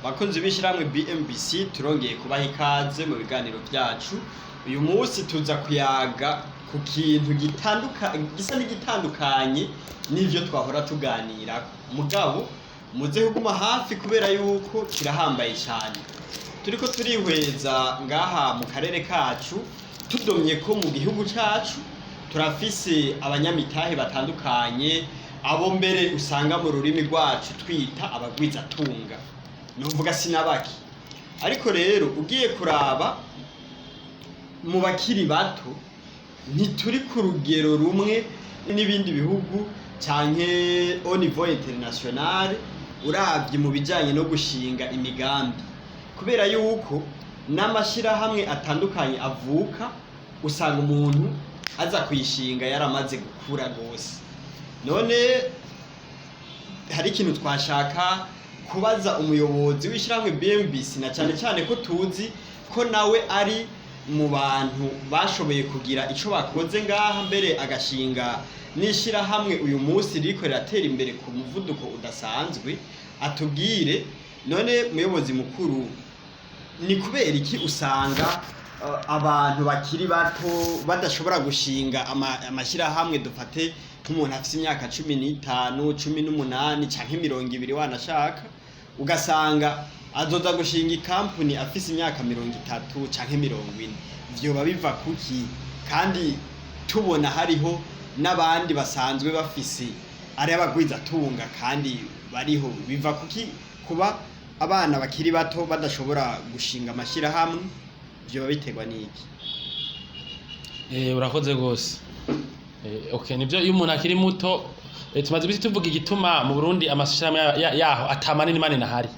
Bakunzi b'ishiramwe BMBC turongeye kubaha ikaze mu biganiro byacu. Uyu munsi tuza kuyaga ku kintu gisa n'igitandukanye n'ivyo twahora tuganira. Mugabo muze kuguma hafi kubera yuko kirahambaye cyane. Turiko turihweza ngaha mu karere kacu, tudomye ko mu gihugu cacu turafise abanyamitahe batandukanye, abo mbere usanga mu rurimi rwacu twita abagwizatunga. Nuvuga sinabaki. Ariko rero ugiye kuraba mu bakiri bato ntituri ku rugero rumwe n'ibindi bihugu canke au niveau international uravye mu bijanye no gushinga imigambi, kubera yuko n'amashirahamwe atandukanye avuka usanga umuntu aza kuyishinga yaramaze gukura gose. None hari ikintu twashaka kubaza umuyobozi w'ishiramwe BMBC, na cyane cyane ko tuzi ko nawe ari mu bantu bashoboye kugira ico bakoze ngaha, mbere agashinga n'ishirahamwe uyu munsi riko riratera imbere ku muvuduko udasanzwe. Atubwire none muyobozi mukuru, ni kubera iki usanga abantu bakiri bato badashobora gushinga amashirahamwe? Dufate nk'umuntu afite imyaka 15, 18 canke 20 wanashaka, ugasanga azoza gushinga ikampuni afise imyaka 30 canke 40. Vyoba biva kuki? Kandi tubona hariho n'abandi basanzwe bafise ari abagwizatunga kandi bariho. Biva kuki kuba abana bakiri bato badashobora gushinga amashirahamwe? Vyoba biterwa n'iki? Urakoze gose. Okay, nivyo iyo umuntu akiri muto tumaze biti tuvuga igituma mu Burundi amashirahamwe yaho atamanini manini ahari.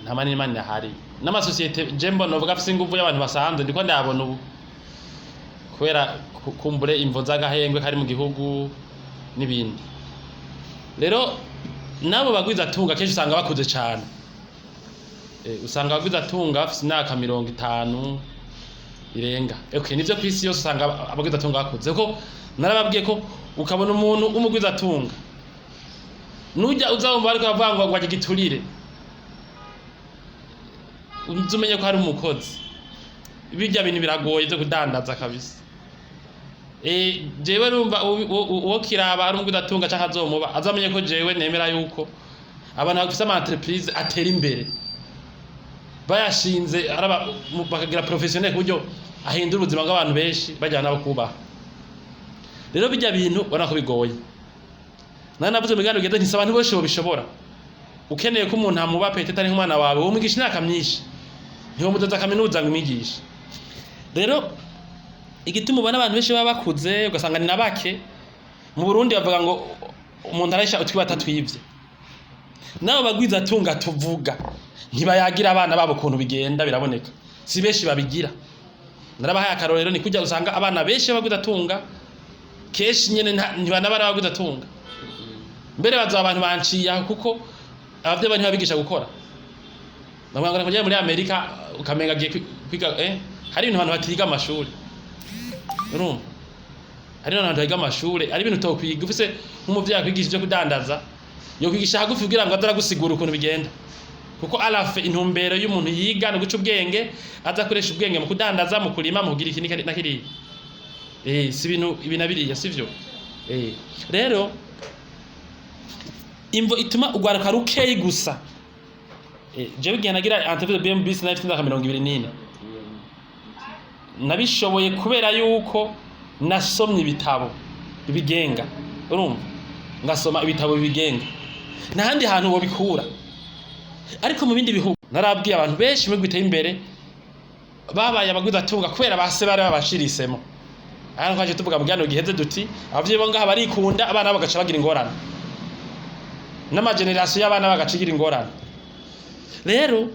Nta manini manini ahari. N'amasosiyete jembo novuga afise inguvu y'abantu basanzwe ndiko ndabona ubu. Kubera kumbure imvo z'agahengwe kari mu gihugu n'ibindi. Rero nabo bagwizatunga kenshi usanga bakuze cyane. Usanga bagwizatunga bafise imyaka 50 irenga. Okay, nivyo kwisi yose usanga abagwizatunga bakuze. Ko narababwiye ko ukabona umuntu umugwizatunga nujya uzabumva ariko avuga ngo agiturire, uzumenye ko hari umukozi. Bijya bintu biragoye byo kudandaza kabisa. Jewe rumva uwo kiraba ari umugwizatunga cyangwa azomuba azamenye ko jewe nemera yuko abantu bafise ama entreprise atera imbere bayashinze bakagira professionnel kuburyo ahindura ubuzima bw'abantu benshi bajyana nabo kubaha. Rero bijya bintu ubona ko bigoye. Navuze mu biganiro gende ntisaba abantu bose bobishobora. Ukeneye ko umuntu amuba petete ari nk'umwana wawe wo mwigisha imyaka myinshi, ntiwo mudaza kaminuza ngo umwigishe. Rero igituma ubona abantu benshi baba bakuze ugasanga ni nabake. Mu Burundi bavuga ngo umuntu arahisha utwi batatwivye. Nabo bagwizatunga tuvuga ntibayagira abana babo kuntu bigenda biraboneka. Si benshi babigira. Narabahaye akarorero ni kujya usanga abana benshi bagwizatunga keshi nyene ntibanabara bagwizatunga. Mbere baza abantu banciya kuko abavye bani babigisha gukora. Nabanga ngo muri Amerika ukamenga giye kwiga hari ibintu abantu batiga amashuri. Urumva? Hari n'abantu biga amashuri, ari ibintu tokwiga ufise nk'umuvyi yakwigisha byo kudandaza, yo kwigisha hagufi kugira ngo azara gusigura ukuntu bigenda. Kuko alafe intumbero y'umuntu yiga no guca ubwenge, azakoresha ubwenge mu kudandaza, mu kurima, mu kugira iki na kiri. Si ibintu ibinabiriya sivyo? Rero imvo ituma ugwaruka rukeyi gusa. Je bigiye nagira entreprise BMBC na 2024. Nabishoboye kubera yuko nasomye ibitabo bibigenga. Urumva? Ngasoma ibitabo bibigenga. Nahandi hantu bo bikura. Ariko mu bindi bihugu narabwiye abantu benshi mu gwiteye imbere babaye abagwizatunga kubera base bari babashirisemo. Aha twaje tuvuga mu gihe giheze duti abavyeyi bo ngaha barikunda, abana bagaca bagira ingorane. N'ama generation y'abana bagacigira ingorane. Rero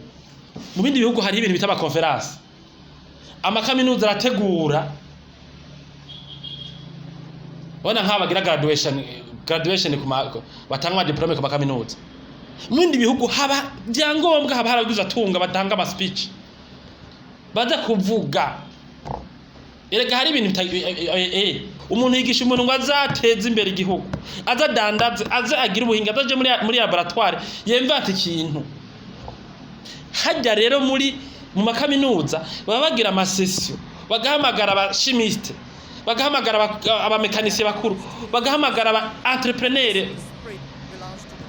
mu bindi bihugu hari ibintu bita conference. Amakaminuza arategura. Wana nk'abagira graduation batanga diplome ku makaminuza. Mu bindi bihugu haba byangombwa, haba haragwizatunga batanga ama speech. Baza kuvuga. Erega hari ibintu umuntu yigisha umuntu ngo azateza imbere igihugu, azadandaze, aza agira ubuhinga, azaje muri laboratoire yemvata ikintu hajya rero mu makaminuza baba bagira amasesio, bagahamagara abashimiste, bagahamagara abamekanisiye bakuru, bagahamagara aba entrepreneur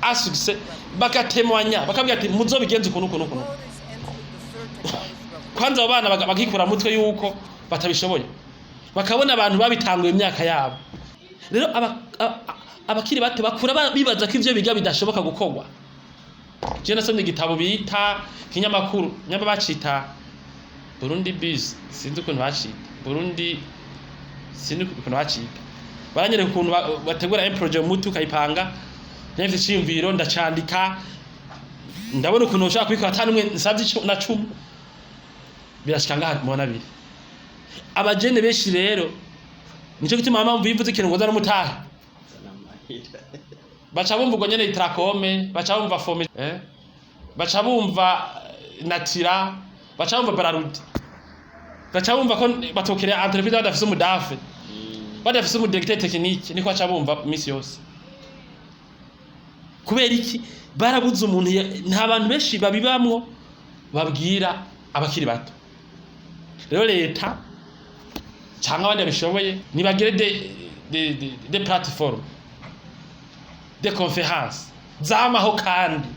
à succès, bagatemwanya, bakabwira ati muzobigenza ukuntu kwanza abo bana bagikura mutwe yuko batabishoboye, bakabona abantu babitanguye imyaka yabo. Rero abakiri bato bakura bibaza ko ivyo biga bidashoboka gukorwa. Je nasomye igitabo bita kinyamakuru nyamba bacita Burundi Biz, sinzi ukuntu bacita Burundi, sinzi ukuntu bacita, baranyereka ukuntu bategura project mutu kayipanga, navyo ciyumviro ndacandika, ndabona ukuntu ushaka kubikora atanumwe nsavye na 10 birashika ngaha mu 2. Abajene benshi rero nico gituma mama mbivuze ikintu ngo zana umutahe, baca bumva ubwo nyene Tracome, baca bumva Fome, baca bumva Natira, baca bumva Bararudi, baca bumva ko batokerera entreprise badafise umudafe, badafise umudirecteur technique, niko baca bumva misi yose. Kubera iki? Barabuze umuntu, nta bantu benshi babibamwo babwira abakiri bato. Rero leta cyangwa abandi bishoboye nibagire de plateforme de conférence zamaho, kandi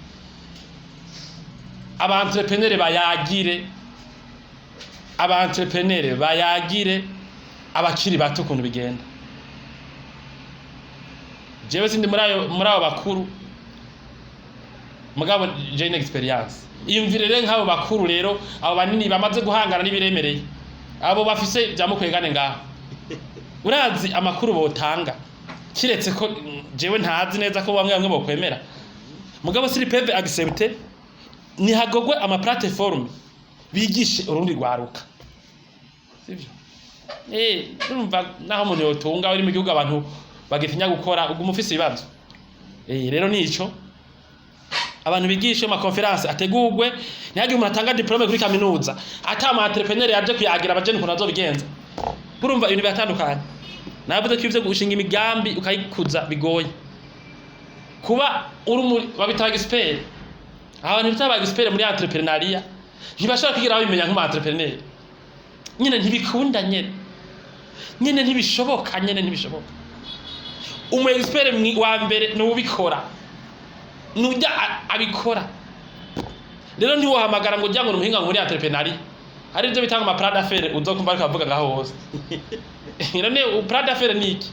abantrepreneur bayagire abakiri bato kuntu bigenda. Jewe sindi muri abo bakuru, mugabo je une experience. Iyumvirere nk'abo bakuru rero, abo banini bamaze guhangana n'ibiremereye, abo bafise byamukwegane ngaho. Urazi amakuru botanga, kiretse ko jewe ntazi neza ko bamwe bokwemera, mugabo siri peve accepter ni hagogwe ama plateforme bigishe urundi rwaruka, sivyo? Urumva naho umuntu yotunga uri mu gihugu abantu bagitinya gukora ubwo umufise ibibazo. Rero nico abantu bigishe ama conference ategurwe, ntihagire umuntu atanga diplome kuri kaminuza ata ama entrepreneur yaje kuyagira abajene kunazo bigenza. Urumva ibintu bitandukanye. Navuze ko ivyo gushinga imigambi ukayikuza bigoye. Kuba uri babitaga expert, abantu bitabaga expert muri entrepreneuria ntibashaka kugira abimenya nk'uma entrepreneur. Nyene ntibikunda nyene ntibishoboka, ntibishoboka. Umu expert wa mbere n'ubikora, nujya abikora. Rero ntiwohamagara ngo jyango umuhinga muri entrepreneuria, hari ibyo bitanga ama plan d'affaires uzokumva ariko avuga ngaho hose. None plan d'affaires ni iki?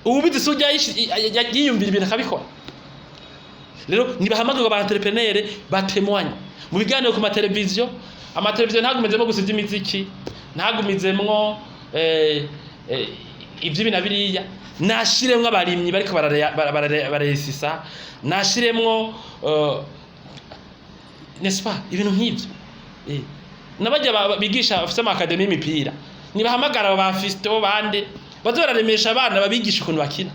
Ubizi sujya yiyumvira ibintu akabikora. Rero nibahamagara aba entrepreneur batemwanya mu biganiro ku mateleviziyo. Amateleviziyo ntagumezemo gusivya imiziki, ntagumizemwo ivyo binabiriya, nashiremwo abarimyi bariko bararesisa, nashiremwo n'est-ce pas ibintu nk'ivyo. Nabajya bigisha bafite ama academy y'imipira, nibahamagara ba Fisto bande bazoraremesha abana babigisha ukuntu bakina.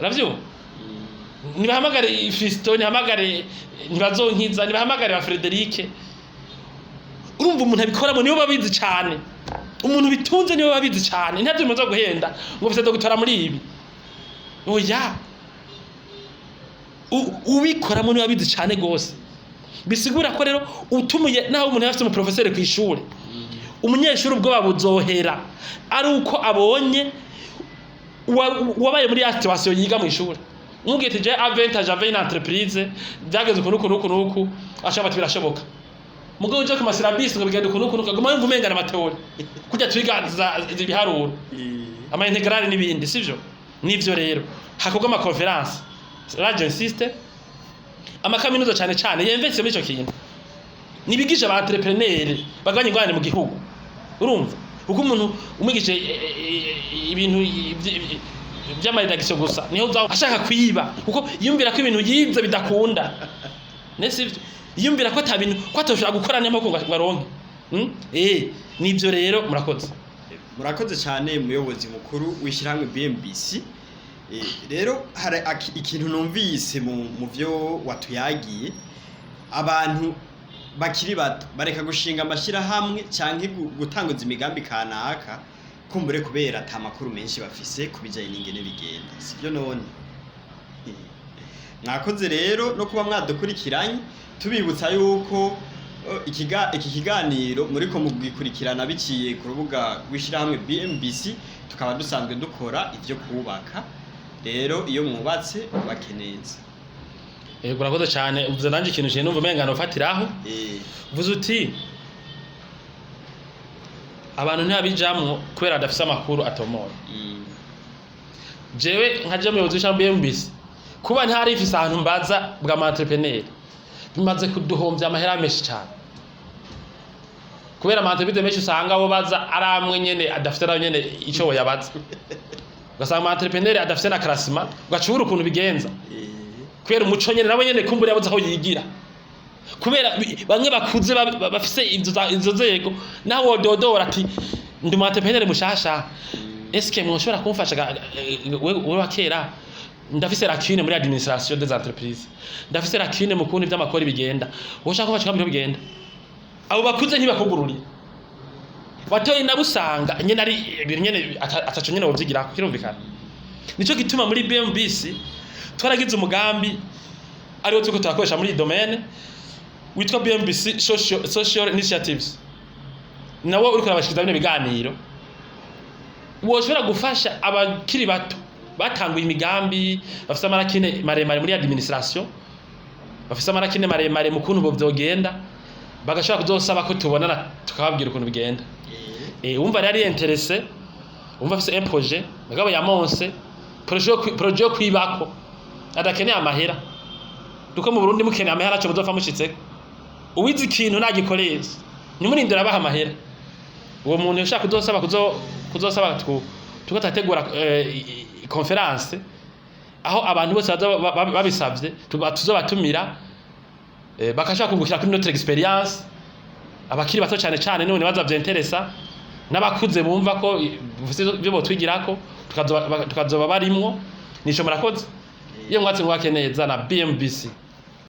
Uravyo? Nibahamagare Fisto, nibahamagare ntibazonkiza, nibahamagare ba Frederic. Urumva umuntu abikoramo niyo babizi cyane, umuntu bitunze niyo babizi cyane, ntavyo muzo guhenda ngo bise dogtora muri ibi. Oya, ubikoramo niyo babizi cyane gose. Bisigura ko rero utumuye naho umuntu yafite mu professeur ku ishuri, umunyeshuri ubwo babuzohera ari uko abonye wabaye muri situation yiga mu ishuri. Mugete je avantage avec une entreprise byageze ukuntu ashaka birashoboka. Mugabo uje ku maserabisi ngo bigende ukuntu kaguma yumva umengana amateori kujya twiganza ibiharuro ama integral n'ibindi, sivyo? Nivyo rero hakorwa ama conference large insiste, ama kaminuza cyane yemvetse muri ico kintu, nibigisha aba entrepreneur baganye ingwane mu gihugu. Urumva uko umuntu umwigishe ibintu by'amaredaction gusa niho uza ashaka kwiba, kuko yumvira ko ibintu yize bidakunda, nesivyo? Yumvira ko atabintu ko atoshobora gukora nemo ko ngaronke. Nivyo rero murakoze cyane muyobozi mukuru w'ishyirahamwe BMBC. Rero hari ikintu numvise mu byo watuyagiye, abantu bakiri bato bareka gushinga amashyirahamwe cyangwa gutanguza imigambi kanaka kumbure kubera ata makuru menshi bafise kubijanye n'ingene bigenda, sivyo? None mwakoze rero no kuba mwadukurikiranye. tubibutsa yuko iki kiganiro muriko mugikurikirana biciye ku rubuga rw'ishirahamwe BMBC, tukaba dusanzwe dukora ivyo kubaka. Rero iyo mwubatse mubake neza. Urakoze cyane. Uvuze nanje ikintu cyo numva umengano ufatiraho. Uvuze uti abantu ntibabijamwo kubera adafise amakuru atomoye. Jewe nkaje muyobozi w'ishamba BMBC kuba ntari ifise ahantu mbaza bwa entrepreneur bimaze kuduhombya amahera menshi cyane, kubera entrepreneur menshi usanga abo baza aramwe nyene adafite nayo nyene ico yabaza, ugasanga entrepreneur adafite na classement ugacura ukuntu bigenza, kubera umuco nyene nabo nyene kumbura yabuze aho yigira, kubera bamwe bakuze bafise inzo zego naho dodora ati ndi entrepreneur mushasha, eske mwoshobora kumfasha wewe wakera ndafise lacune muri administration des entreprises, ndafise lacune mu kuntu by'amakori bigenda, woshaka kumfasha kamwe bigenda, abo bakuze ntibakugururi watoye nabusanga nyene ari ibintu nyene ataco nyene wovyigira kirumvikana. Nico gituma muri BMBC twaragize umugambi ariwo tuko twakoresha muri domaine witwa BMBC social initiatives, nawo uriko urabashikiza bino biganiro woshobora gufasha abakiri bato batanguye imigambi, bafise amarakine maremare muri administration, bafise amarakine maremare mu kuntu bovyogenda, bagashobora kuzosaba ko tubonana tukababwira ukuntu bigenda. Umva rari intéressé, umva afise un projet bagabo ya monse projet yo kwibako adakeneye amahera, duko mu Burundi mukeneye amahera cyo muzofa mushitseko, uwize ikintu nagikoreza nimurindira baha amahera. Uwo muntu yashaka kuzosaba tukatategura conference aho abantu bose babisavye tuzobatumira, bakashaka kungukira kuri notre experience, abakiri bato cyane none bazavye interesa n'abakuze bumva ko byo botwigirako tukazoba barimwo. Nico murakoze iyo mwatse mwakeneza na BMBC.